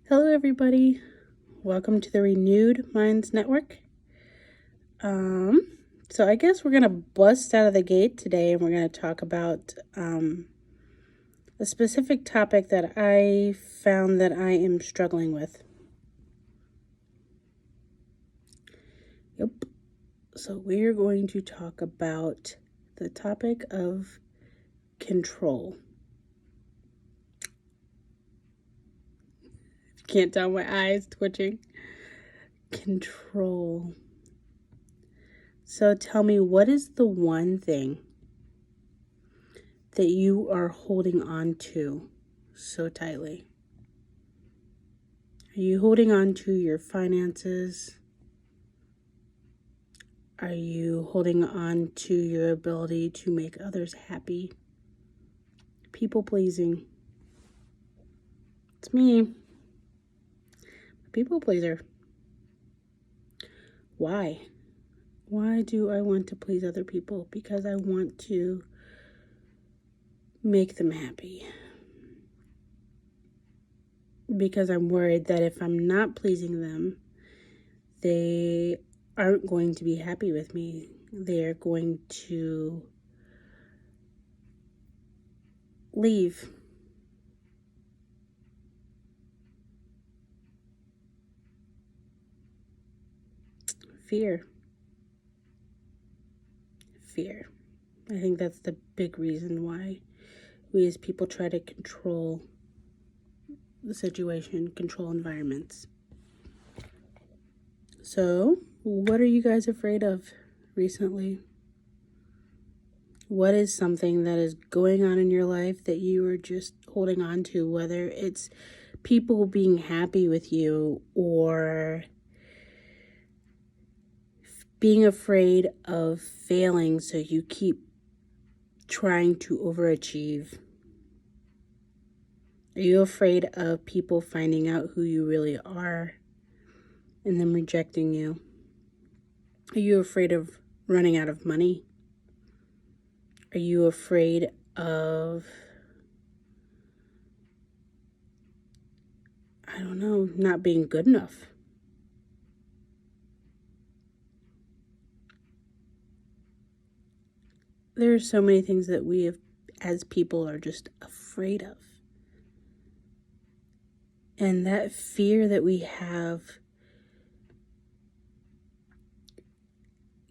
Hello, everybody. Welcome to the Renewed Minds Network. So I guess we're gonna bust out of the gate today, and we're gonna talk about a specific topic that I found that I am struggling with. Yep. So we're going to talk about the topic of control. Can't tell, my eyes twitching. Control. So tell me, what is the one thing that you are holding on to so tightly? Are you holding on to your finances? Are you holding on to your ability to make others happy? People pleasing. It's me. People pleaser. Why? Why do I want to please other people? Because I want to make them happy. Because I'm worried that if I'm not pleasing them, they aren't going to be happy with me. They're going to leave. Fear. I think that's the big reason why we as people try to control the situation, control environments. So, what are you guys afraid of recently? What is something that is going on in your life that you are just holding on to, whether it's people being happy with you or being afraid of failing, so you keep trying to overachieve? Are you afraid of people finding out who you really are and them rejecting you? Are you afraid of running out of money? Are you afraid of, not being good enough? There are so many things that we as people are just afraid of. And that fear that we have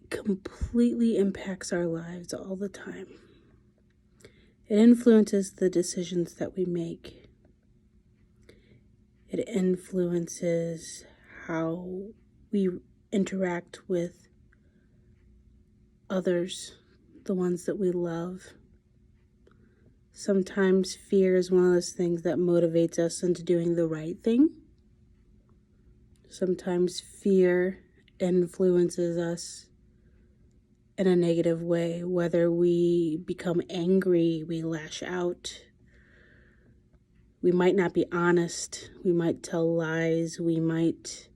completely impacts our lives all the time. It influences the decisions that we make. It influences how we interact with others, the ones that we love. Sometimes fear is one of those things that motivates us into doing the right thing. Sometimes fear influences us in a negative way, whether we become angry, we lash out. We might not be honest. We might tell lies. We might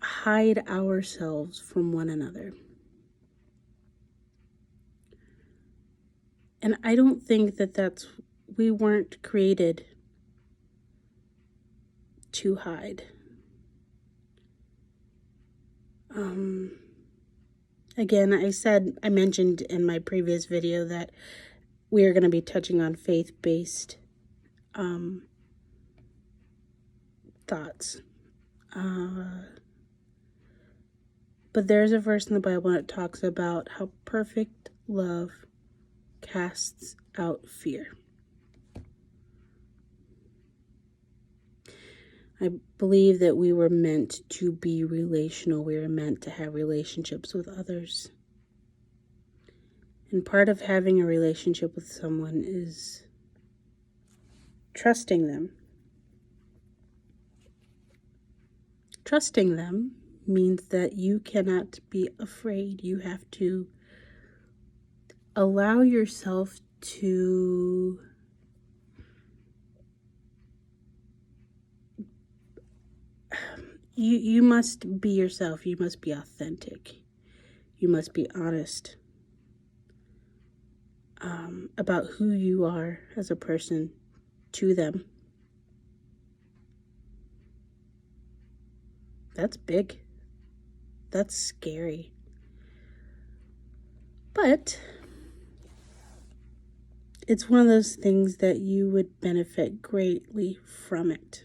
hide ourselves from one another. And I don't think that we weren't created to hide. Again, I mentioned in my previous video that we are going to be touching on faith-based thoughts. But there's a verse in the Bible that talks about how perfect love casts out fear. I believe that we were meant to be relational. We were meant to have relationships with others. And part of having a relationship with someone is trusting them. Trusting them means that you cannot be afraid. You have to allow yourself to you must be yourself. You must be authentic. You must be honest about who you are as a person. to them. That's big. That's scary. But it's one of those things that you would benefit greatly from it.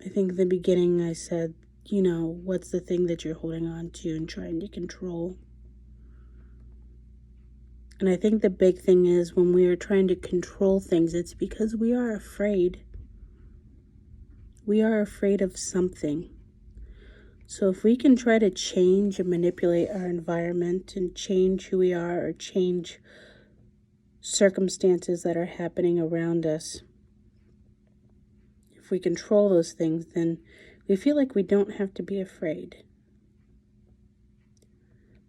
I think in the beginning I said, what's the thing that you're holding on to and trying to control? And I think the big thing is when we are trying to control things, it's because we are afraid. We are afraid of something. So if we can try to change and manipulate our environment and change who we are or change circumstances that are happening around us, if we control those things, then we feel like we don't have to be afraid.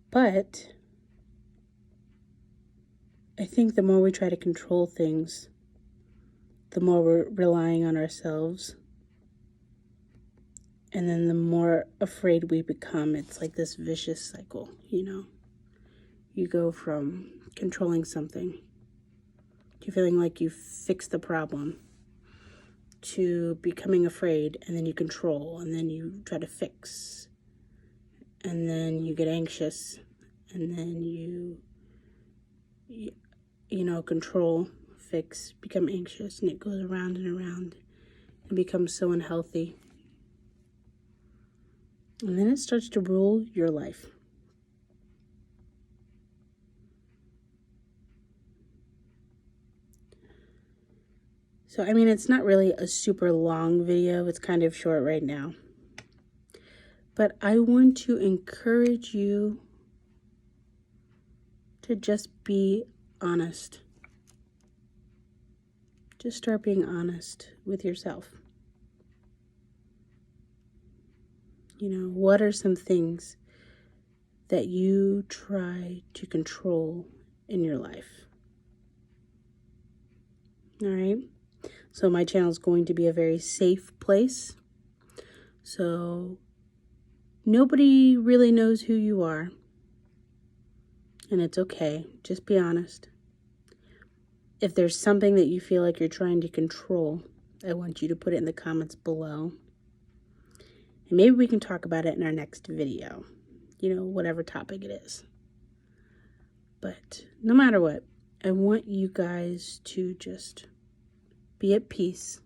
But I think the more we try to control things, the more we're relying on ourselves. And then the more afraid we become. It's like this vicious cycle, You go from controlling something to feeling like you fixed the problem to becoming afraid, and then you control, and then you try to fix, and then you get anxious, and then you control, fix, become anxious, and it goes around and around and becomes so unhealthy. And then it starts to rule your life. So, it's not really a super long video. It's kind of short right now. But I want to encourage you to just be honest. Just start being honest with yourself. What are some things that you try to control in your life? All right. So my channel is going to be a very safe place. So nobody really knows who you are. And it's okay. Just be honest. If there's something that you feel like you're trying to control, I want you to put it in the comments below. And maybe we can talk about it in our next video. Whatever topic it is. But no matter what, I want you guys to just be at peace.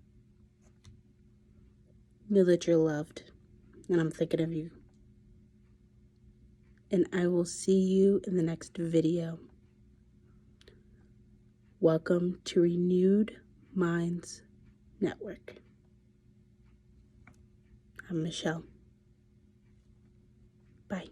Know that you're loved. And I'm thinking of you. And I will see you in the next video. Welcome to Renewed Minds Network. I'm Michelle. Bye.